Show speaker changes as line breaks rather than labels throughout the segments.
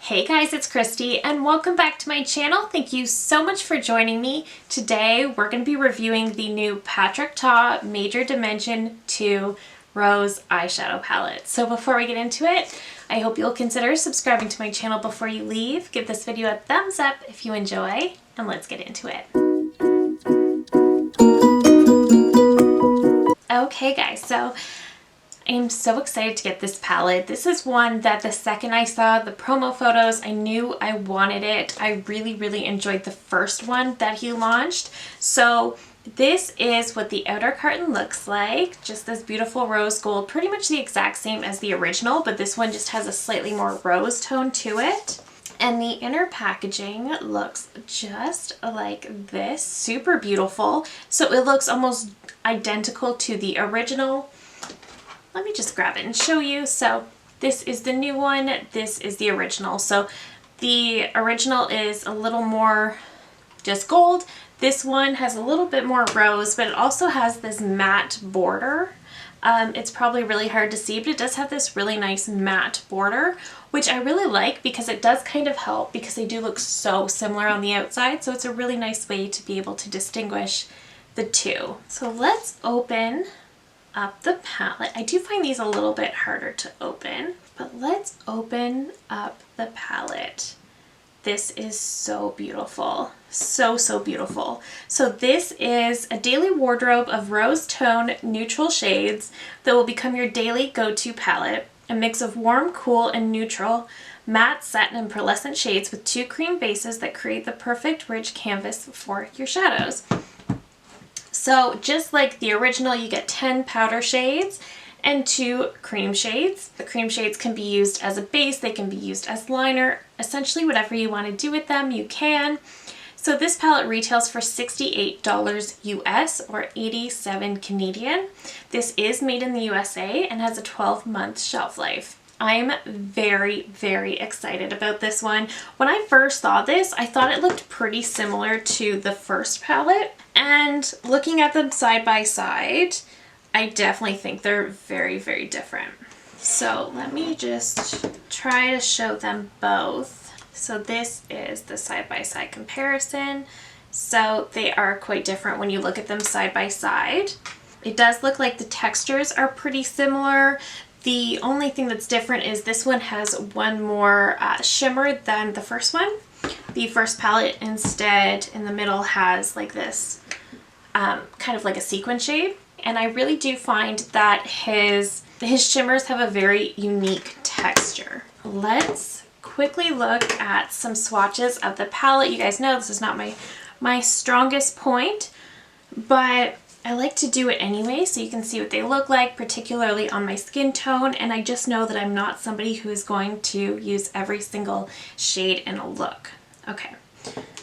Hey guys, it's Christy and welcome back to my channel. Thank you so much for joining me. Today we're going to be reviewing the new Patrick Ta Major Dimension 2 Rose Eyeshadow Palette. So before we get into it, I hope you'll consider subscribing to my channel before you leave. Give this video a thumbs up if you enjoy, and let's get into it. Okay guys, so I'm so excited to get this palette. This is one that the second I saw the promo photos, I knew I wanted it. I really enjoyed the first one that he launched. So this is what the outer carton looks like. Just this beautiful rose gold, pretty much the exact same as the original, but this one just has a slightly more rose tone to it. And the inner packaging looks just like this, super beautiful. So it looks almost identical to the original. Let me just grab it and show you. So this is the new one, this is the original. So the original is a little more just gold. This one has a little bit more rose, but it also has this matte border. It's probably really hard to see, but it does have this really nice matte border, which I really like because it does kind of help because they do look so similar on the outside. So it's a really nice way to be able to distinguish the two. So let's open up the palette. I do find these a little bit harder to open, but let's open up the palette. This is so beautiful. So beautiful. So this is a daily wardrobe of rose tone neutral shades that will become your daily go-to palette. A mix of warm, cool, and neutral matte, satin, and pearlescent shades with two cream bases that create the perfect rich canvas for your shadows. So just like the original, you get 10 powder shades and 2 cream shades. The cream shades can be used as a base, they can be used as liner, essentially whatever you want to do with them, you can. So this palette retails for $68 US or 87 Canadian. This is made in the USA and has a 12-month shelf life. I'm very excited about this one. When I first saw this, I thought it looked pretty similar to the first palette. And looking at them side by side, I definitely think they're very different. So let me just try to show them both. So this is the side by side comparison. So they are quite different when you look at them side by side. It does look like the textures are pretty similar. The only thing that's different is this one has one more shimmer than the first one. The first palette instead in the middle has like this kind of like a sequin shade. And I really do find that his shimmers have a very unique texture. Let's quickly look at some swatches of the palette. You guys know this is not my strongest point, but I like to do it anyway so you can see what they look like, particularly on my skin tone, and I just know that I'm not somebody who is going to use every single shade in a look. Okay,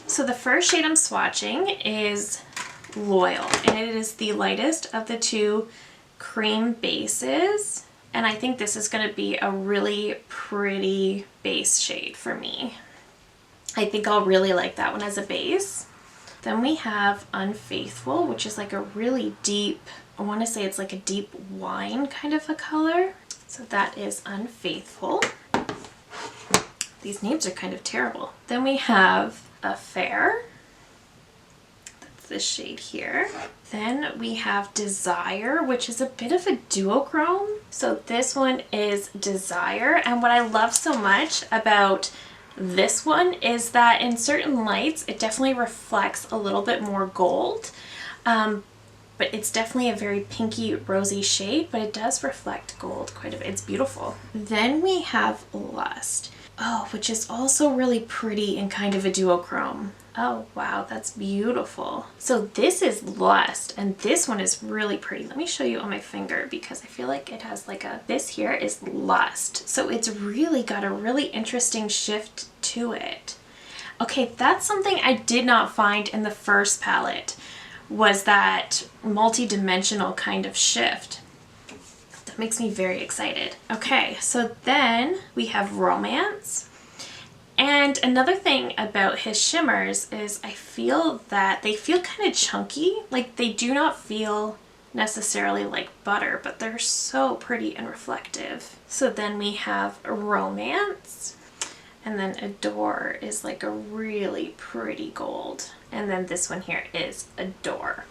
so the first shade I'm swatching is Loyal, and it is the lightest of the two cream bases, and I think this is going to be a really pretty base shade for me. I think I'll really like that one as a base. Then we have Unfaithful, which is like a really deep, I want to say it's like a deep wine kind of a color. So that is Unfaithful. These names are kind of terrible. Then we have Affair. That's this shade here. Then we have Desire, which is a bit of a duochrome. So this one is Desire. And what I love so much about this one is that in certain lights it definitely reflects a little bit more gold, but it's definitely a very pinky rosy shade, but it does reflect gold quite a bit. It's beautiful. Then we have Lust, which is also really pretty and kind of a duochrome. Oh wow, that's beautiful. So this is Lust, and this one is really pretty. Let me show you on my finger because I feel like it has like this here is Lust. So it's really got a really interesting shift to it. Okay, that's something I did not find in the first palette, was that multi-dimensional kind of shift. That makes me very excited. Okay, so then we have Romance. And another thing about his shimmers is I feel that they feel kind of chunky. Like they do not feel necessarily like butter, but they're so pretty and reflective. So then we have Romance. And then Adore is like a really pretty gold. And then this one here is Adore.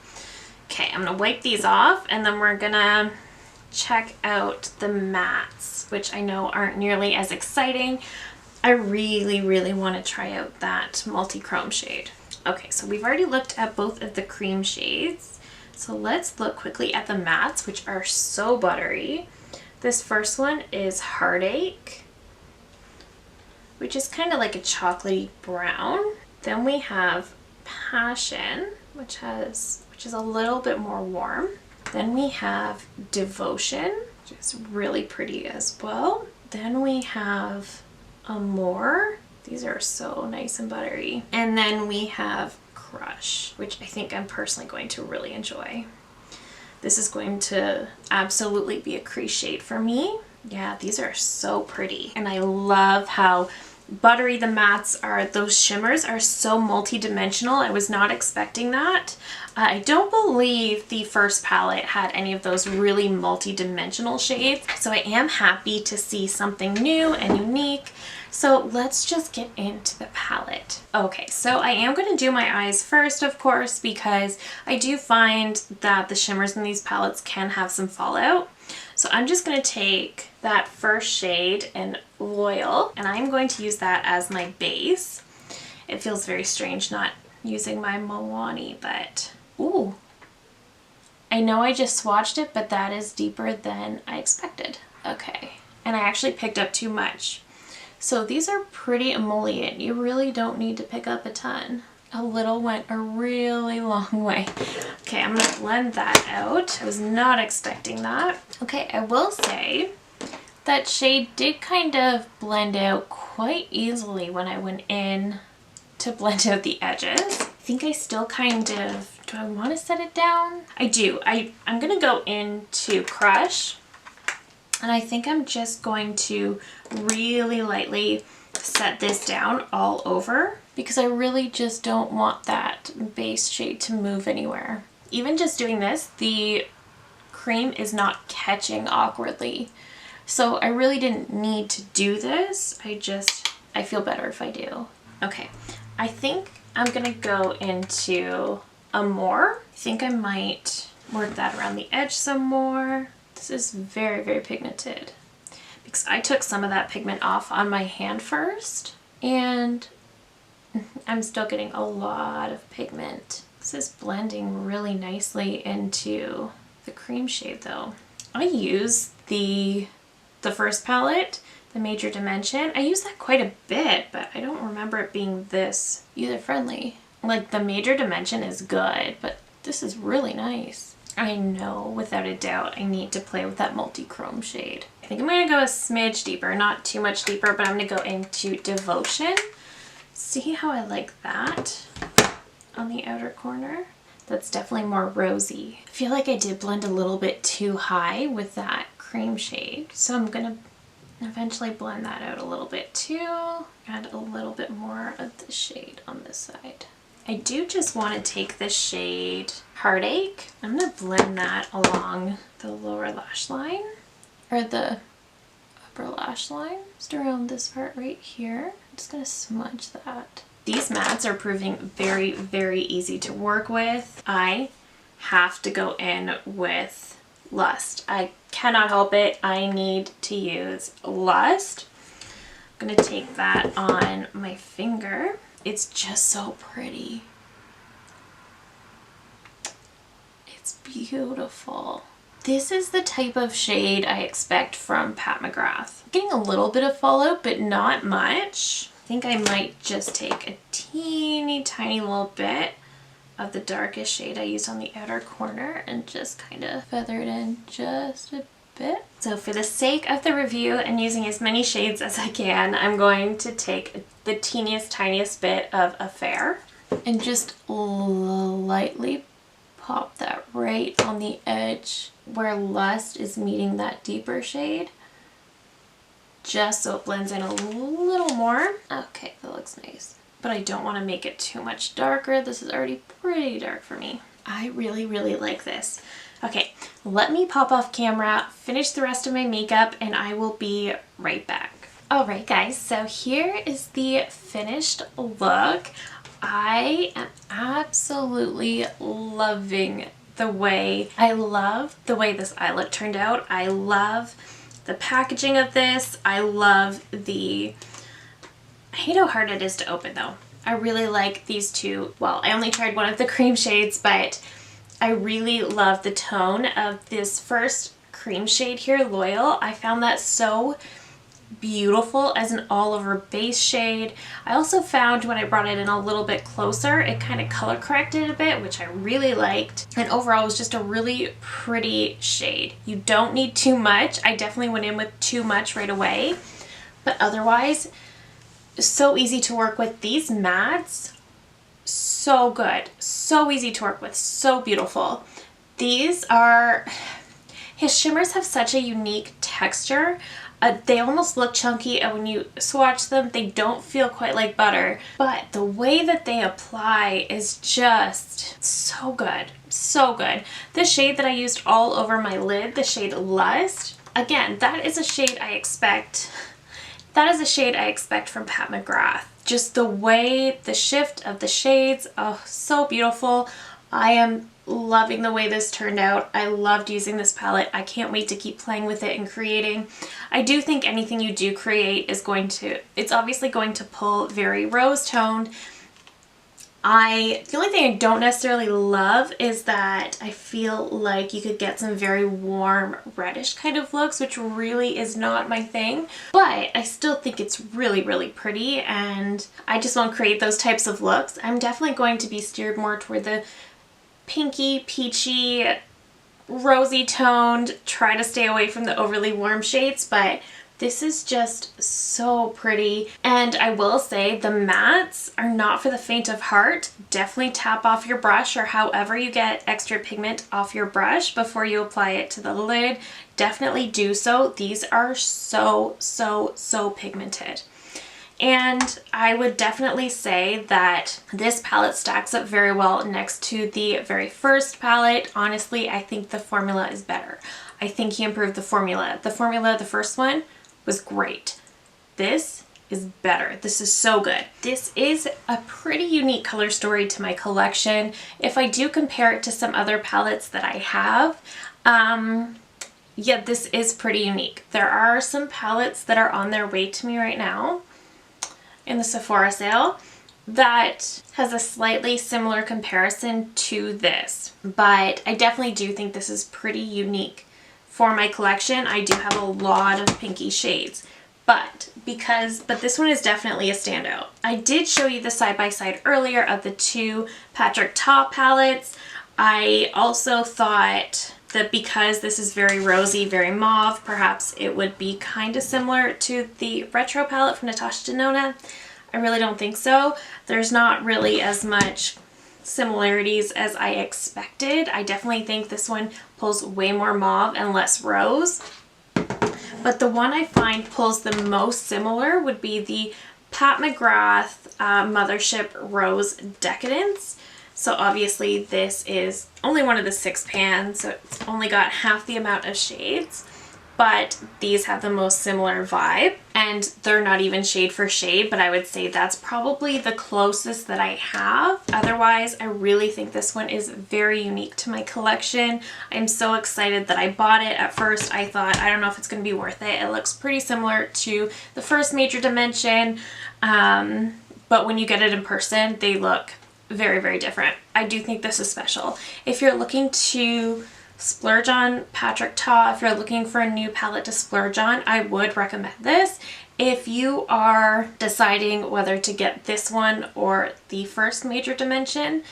Okay, I'm gonna wipe these off and then we're gonna check out the mattes, which I know aren't nearly as exciting. I really, really want to try out that multi-chrome shade. Okay, so we've already looked at both of the cream shades. So let's look quickly at the mattes, which are so buttery. This first one is Heartache, which is kind of like a chocolatey brown. Then we have Passion, which is a little bit more warm. Then we have Devotion, which is really pretty as well. Then we have Amour. These are so nice and buttery. And then we have Crush, which I think I'm personally going to really enjoy. This is going to absolutely be a crease shade for me. Yeah, these are so pretty. And I love how buttery the mattes are. Those shimmers are so multi-dimensional. I was not expecting that. I don't believe the first palette had any of those really multi-dimensional shades. So I am happy to see something new and unique. So let's just get into the palette. Okay, so I am going to do my eyes first, of course, because I do find that the shimmers in these palettes can have some fallout. So I'm just going to take that first shade in Loyal, and I'm going to use that as my base. It feels very strange not using my Milani, but ooh. I know I just swatched it, but that is deeper than I expected. Okay, and I actually picked up too much. So these are pretty emollient. You really don't need to pick up a ton. A little went a really long way. Okay, I'm gonna blend that out. I was not expecting that. Okay, I will say that shade did kind of blend out quite easily when I went in to blend out the edges. I think I still kind of, do I want to set it down? I do. I'm gonna go into Crush. And I think I'm just going to really lightly set this down all over because I really just don't want that base shade to move anywhere. Even just doing this, the cream is not catching awkwardly. So I really didn't need to do this. I feel better if I do. Okay, I think I'm gonna go into Amour. I think I might work that around the edge some more. This is very, very pigmented because I took some of that pigment off on my hand first and I'm still getting a lot of pigment. This is blending really nicely into the cream shade though. I use the first palette, the Major Dimension. I use that quite a bit, but I don't remember it being this user friendly. Like the Major Dimension is good, but this is really nice. I know without a doubt I need to play with that multi-chrome shade. I think I'm going to go a smidge deeper, not too much deeper, but I'm going to go into Devotion. See how I like that on the outer corner? That's definitely more rosy. I feel like I did blend a little bit too high with that cream shade, so I'm going to eventually blend that out a little bit too. Add a little bit more of the shade on this side. I do just want to take the shade Heartache. I'm going to blend that along the lower lash line, or the upper lash line, just around this part right here. I'm just going to smudge that. These mattes are proving very, very easy to work with. I have to go in with Lust. I cannot help it. I need to use Lust. I'm going to take that on my finger. It's just so pretty. It's beautiful. This is the type of shade I expect from Pat McGrath. I'm getting a little bit of fallout, but not much. I think I might just take a teeny tiny little bit of the darkest shade I used on the outer corner and just kind of feather it in just a bit. So for the sake of the review and using as many shades as I can, I'm going to take the teeniest, tiniest bit of Affair and just lightly pop that right on the edge where Lust is meeting that deeper shade, just so it blends in a little more. Okay, that looks nice. But I don't want to make it too much darker. This is already pretty dark for me. I really, really like this. Okay, let me pop off camera, finish the rest of my makeup, and I will be right back. Alright guys, so here is the finished look. I am absolutely loving the way, I love the way this eye look turned out. I love the packaging of this. I love I hate how hard it is to open though. I really like these two. Well, I only tried one of the cream shades, but I really love the tone of this first cream shade here, Loyal. I found that so beautiful as an all over base shade. I also found when I brought it in a little bit closer, it kind of color corrected a bit, which I really liked. And overall it was just a really pretty shade. You don't need too much. I definitely went in with too much right away, but otherwise so easy to work with. These mattes, so good, so easy to work with, so beautiful. His shimmers have such a unique texture. They almost look chunky, and when you swatch them, they don't feel quite like butter. But the way that they apply is just so good, so good. The shade that I used all over my lid, the shade Lust, again, that is a shade I expect. That is a shade I expect from Pat McGrath. Just the way, the shift of the shades, oh, so beautiful. I am loving the way this turned out. I loved using this palette. I can't wait to keep playing with it and creating. I do think anything you do create is it's obviously going to pull very rose toned. The only thing I don't necessarily love is that I feel like you could get some very warm reddish kind of looks, which really is not my thing, but I still think it's really, really pretty, and I just won't create those types of looks. I'm definitely going to be steered more toward the pinky, peachy, rosy toned, try to stay away from the overly warm shades, but this is just so pretty. And I will say the mattes are not for the faint of heart. Definitely tap off your brush, or however you get extra pigment off your brush before you apply it to the lid. Definitely do so. These are so, so, so pigmented. And I would definitely say that this palette stacks up very well next to the very first palette. Honestly, I think the formula is better. I think he improved the formula. The first one was great. This is better. This is so good. This is a pretty unique color story to my collection. If I do compare it to some other palettes that I have, yeah, this is pretty unique. There are some palettes that are on their way to me right now in the Sephora sale that has a slightly similar comparison to this, but I definitely do think this is pretty unique for my collection. I do have a lot of pinky shades, but this one is definitely a standout. I did show you the side-by-side earlier of the two Patrick Ta palettes. I also thought that because this is very rosy, very mauve, perhaps it would be kind of similar to the retro palette from Natasha Denona. I really don't think so. There's not really as much similarities as I expected. I definitely think this one pulls way more mauve and less rose. But the one I find pulls the most similar would be the Pat McGrath Mothership Rose Decadence. So obviously this is only one of the 6 pans, so it's only got half the amount of shades, but these have the most similar vibe, and they're not even shade for shade, but I would say that's probably the closest that I have. Otherwise, I really think this one is very unique to my collection. I'm so excited that I bought it. At first I thought, I don't know if it's going to be worth it. It looks pretty similar to the first Major Dimension, but when you get it in person, they look very, very different. I do think this is special. If you're looking to splurge on Patrick Ta, if you're looking for a new palette to splurge on, I would recommend this. If you are deciding whether to get this one or the first Major Dimension,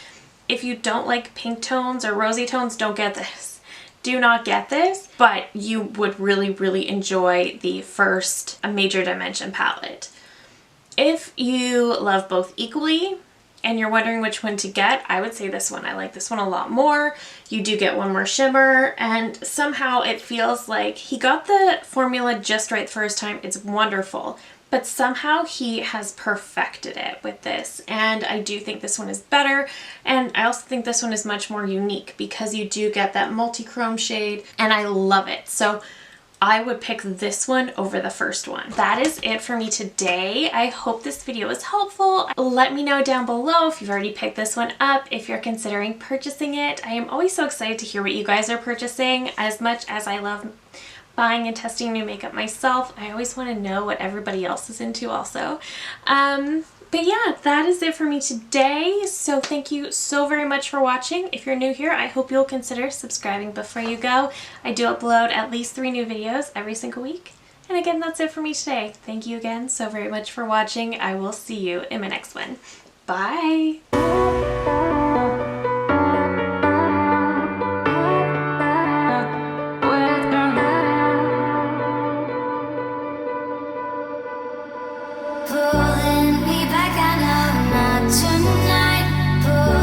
if you don't like pink tones or rosy tones, don't get this. Do not get this, but you would really, really enjoy the first Major Dimension palette. If you love both equally, and you're wondering which one to get, I would say this one. I like this one a lot more. You do get one more shimmer, and somehow it feels like he got the formula just right the first time. It's wonderful, but somehow he has perfected it with this, and I do think this one is better, and I also think this one is much more unique because you do get that multi-chrome shade, and I love it. So I would pick this one over the first one. That is it for me today. I hope this video was helpful. Let me know down below if you've already picked this one up, if you're considering purchasing it. I am always so excited to hear what you guys are purchasing. As much as I love buying and testing new makeup myself, I always want to know what everybody else is into also. But yeah, that is it for me today. So thank you so very much for watching. If you're new here, I hope you'll consider subscribing before you go. I do upload at least 3 new videos every single week. And again, that's it for me today. Thank you again so very much for watching. I will see you in my next one. Bye!